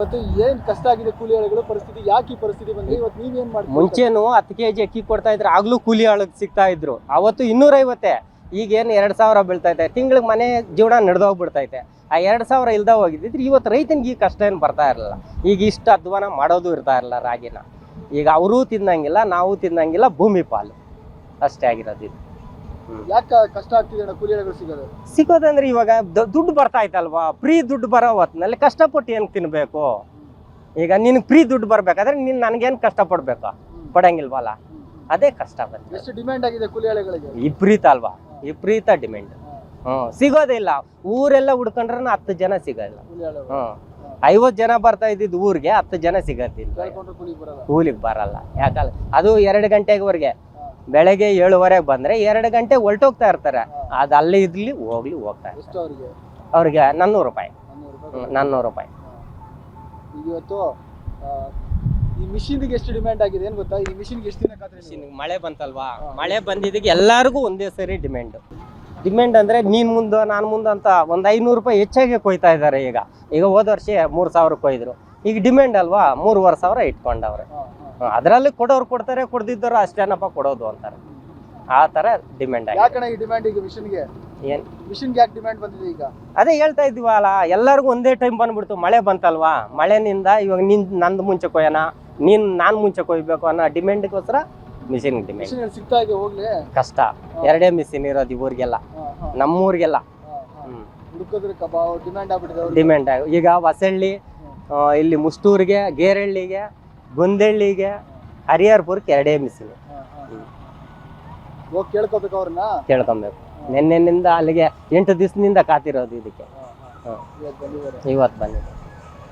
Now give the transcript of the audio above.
ಇವತ್ತು ಏನ್ ಕಷ್ಟ ಆಗಿದೆ ಕೂಲಿ ಆಳುಗಳ ಪರಿಸ್ಥಿತಿ, ಯಾಕೆ ಈ ಪರಿಸ್ಥಿತಿ ಬಂದ್ರೆ ಇವತ್ತು ನೀವೇನ್ ಮಾಡ್ತೀವಿ? ಮುಂಚೆನು 10 kg ಅಕ್ಕಿ ಕೊಡ್ತಾ ಇದ್ರು, ಆಗ್ಲೂ ಕೂಲಿ ಆಳಗ್ ಸಿಗ್ತಾ ಇದ್ರು. ಅವತ್ತು 250, ಈಗೇನು 2000 ಬೀಳ್ತೈತೆ. ತಿಂಗಳಿಗೆ ಮನೆ ಜೀವನ ನಡೆದೋಗ್ಬಿಡ್ತೈತೆ. ಆ 2000 ಇಲ್ದ ಹೋಗಿದ್ದಿದ್ರೆ ಇವತ್ತು ರೈತನಿಗೆ ಈ ಕಷ್ಟ ಏನು ಬರ್ತಾ ಇರಲಿಲ್ಲ. ಈಗ ಇಷ್ಟು ಅಧ್ವಾನ ಮಾಡೋದು ಇರ್ತಾ ಇರಲಿಲ್ಲ ರಾಗಿನ. ಈಗ ಅವರೂ ತಿನ್ನಂಗಿಲ್ಲ, ನಾವು ತಿನ್ನಂಗಿಲ್ಲ, ಭೂಮಿ ಪಾಲು ಅಷ್ಟೇ ಆಗಿರೋದು ಇದು. ಯಾಕೆ ಕಷ್ಟ ಆಗ್ತಿದೆ ಕೂಲಿ ಆಳುಗಳು ಸಿಗೋದಂದ್ರೆ ಇವಾಗ ದುಡ್ಡು ಬರ್ತಾ ಇತ್ತಲ್ವಾ, ಫ್ರೀ ದುಡ್ಡು ಬರೋ ಹೊತ್ತಿನಲ್ಲಿ ಕಷ್ಟಪಟ್ಟು ಏನು ತಿನ್ಬೇಕು? ಈಗ ನಿನ್ಗೆ ಫ್ರೀ ದುಡ್ಡು ಬರ್ಬೇಕಾದ್ರೆ ನೀನು ನನಗೇನು ಕಷ್ಟಪಡ್ಬೇಕು? ಪಡಂಗಿಲ್ವಲ್ಲ, ಅದೇ ಕಷ್ಟ ಬಂತು. ಎಷ್ಟು ಡಿಮ್ಯಾಂಡ್ ಆಗಿದೆ ಕೂಲಿ ಆಳುಗಳಿಗೆ? ವಿಪರೀತ ಅಲ್ವಾ, ವಿಪರೀತ ಡಿಮ್ಯಾಂಡ್. ಸಿಗೋದೇ ಇಲ್ಲ. ಊರೆಲ್ಲ ಹುಡ್ಕೊಂಡ್ರೆ 10 ಜನ ಸಿಗೋಲ್ಲ. 50 ಜನ ಬರ್ತಾ ಇದ್ದಿದ್ದು ಊರಿಗೆ 10 ಜನ ಸಿಗತ್ತಿಲ್ಲ, ಕೂಲಿಗೆ ಬರಲ್ಲ. ಯಾಕಲ್ಲ, ಅದು 2 ಗಂಟೆವರೆಗೆ. ಬೆಳಗ್ಗೆ 7:15 ಬಂದ್ರೆ 2 ಗಂಟೆ ಹೊಲ್ಟೋಗ್ತಾ ಇರ್ತಾರೆ. ಅದು ಅಲ್ಲೇ ಇದ್ಲಿ ಹೋಗ್ತಾ ಇರ್ತಾರೆ. ಅವ್ರಿಗೆ 400 ರೂಪಾಯಿ. 400 ರೂಪಾಯಿ. ಇವತ್ತು ಈ ಮಿಷಿನ್ಗೆ ಎಷ್ಟು ಡಿಮ್ಯಾಂಡ್ ಆಗಿದೆ ಏನು ಗೊತ್ತಾ? ಈ ಮಿಷಿನ್ಗೆ ಎಷ್ಟು ದಿನ ಕಾತ್ರೆ? ಮಳೆ ಬಂತಲ್ವಾ, ಮಳೆ ಬಂದಿದ್ದಕ್ಕೆ ಎಲ್ಲರಿಗೂ ಒಂದೇ ಸರಿ ಡಿಮ್ಯಾಂಡ್ ಅಂದ್ರೆ ನೀನ್ ಮುಂದೆ ನಾನು ಮುಂದೆ ಅಂತ ಒಂದು 500 ರೂಪಾಯಿ ಹೆಚ್ಚಾಗಿ ಕೊಯ್ತಾ ಇದ್ದಾರೆ. ಈಗ ಹೋದ ವರ್ಷ 3000 ಕೊಯ್ದ್ರು. ಈಗ ಡಿಮ್ಯಾಂಡ್ ಅಲ್ವಾ, 3,500 ಇಟ್ಕೊಂಡವ್ರೆ. ಅದರಲ್ಲಿ ಕೊಡೋರು ಕೊಡ್ತಾರೆ, ಕೊಡ್ದಿದ್ದವ್ರು ಅಷ್ಟೇನಪ್ಪ ಕೊಡೋದು ಅಂತಾರೆ. ಆ ತರ ಡಿಮ್ಯಾಂಡ್ ಆಗಿದೆ. ಯಾಕಣ್ಣ ಈ ಡಿಮ್ಯಾಂಡ್ ಈಗ ಮಿಷನ್ಗೆ? ಏನ್ ಮಿಷನ್ಗೆ ಯಾಕೆ ಡಿಮ್ಯಾಂಡ್ ಬಂದಿದೆ ಈಗ? ಅದೇ ಹೇಳ್ತಾ ಇದ್ವಲ್ಲ, ಎಲ್ಲರಿಗೂ ಒಂದೇ ಟೈಮ್ ಬಂದ್ಬಿಡ್ತು. ಮಳೆ ಬಂತಲ್ವಾ, ಮಳೆನಿಂದ ಇವಾಗ ನಂದು ಮುಂಚೆ ಕೊಯ್ಯೋಣ, ನಾನು ಮುಂಚೆ ಕೊಯ್ಬೇಕು ಅನ್ನೋ ಡಿಮ್ಯಾಂಡ್ಗೋಸ್ಕರ ಮಿಷಿನ್ ಡಿಮ್ಯಾಂಡ್. ಸಿಗ್ತಾ ಇದೆ ಹೋಗ್ಲಿ ಕಷ್ಟ. 2 ಮಿಷಿನ್ ಇರೋದು ಊರಿಗೆಲ್ಲ, ನಮ್ಮೂರಿಗೆಲ್ಲ. ಡಿಮ್ಯಾಂಡ್ ಈಗ ಹೊಸಳ್ಳಿ, ಇಲ್ಲಿ ಮುಷ್ಟೂರಿಗೆ, ಗೇರಹಳ್ಳಿಗೆ, ಗೊಂದಳ್ಳಿಗೆ, ಹರಿಹರಪುರಕ್ಕೆ 2 ಮಿಷಿನ್. ಕೇಳ್ಕೊಬೇಕು, ಅವ್ರನ್ನ ಕೇಳ್ಕೊಬೇಕು. ನಿನ್ನೆನಿಂದ ಅಲ್ಲಿಗೆ 8 ದಿವಸದಿಂದ ಕಾತಿರೋದು ಇದಕ್ಕೆ. ಇವತ್ತು ಬಂದಿದೆ.